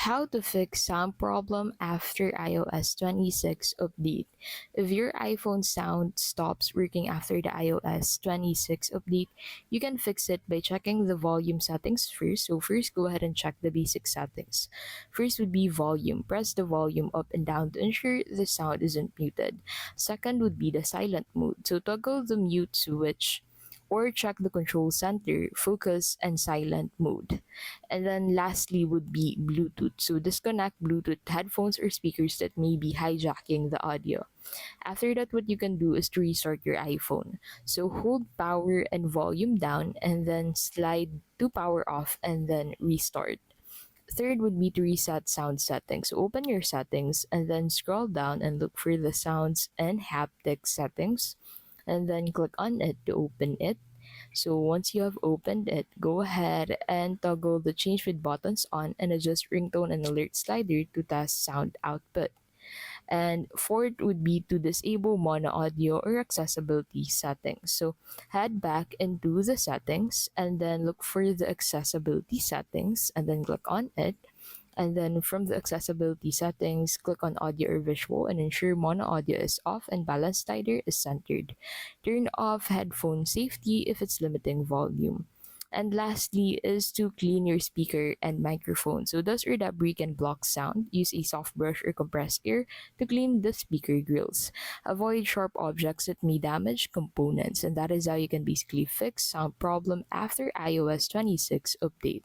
How to fix sound problem after iOS 26 update. If your iPhone sound stops working after the iOS 26 update, you can fix it by checking the volume settings first. So first, go ahead and check the basic settings. First would be volume. Press the volume up and down to ensure the sound isn't muted. Second would be the silent mode. So toggle the mute switch or check the control center, focus, and silent mode. And then lastly would be Bluetooth. So disconnect Bluetooth headphones or speakers that may be hijacking the audio. After that, what you can do is to restart your iPhone. So hold power and volume down and then slide to power off and then restart. Third would be to reset sound settings. So open your settings and then scroll down and look for the sounds and haptic settings and then click on it to open it. So once you have opened it, go ahead and toggle the change with buttons on and adjust ringtone and alert slider to test sound output. And fourth would be to disable mono audio or accessibility settings. So head back into the settings and then look for the accessibility settings and then click on it. And then from the accessibility settings, click on audio or visual and ensure mono audio is off and balance slider is centered. Turn off headphone safety if it's limiting volume. And lastly is to clean your speaker and microphone. So dust or debris can block sound. Use a soft brush or compressed air to clean the speaker grills. Avoid sharp objects that may damage components. And that is how you can basically fix sound problem after iOS 26 update.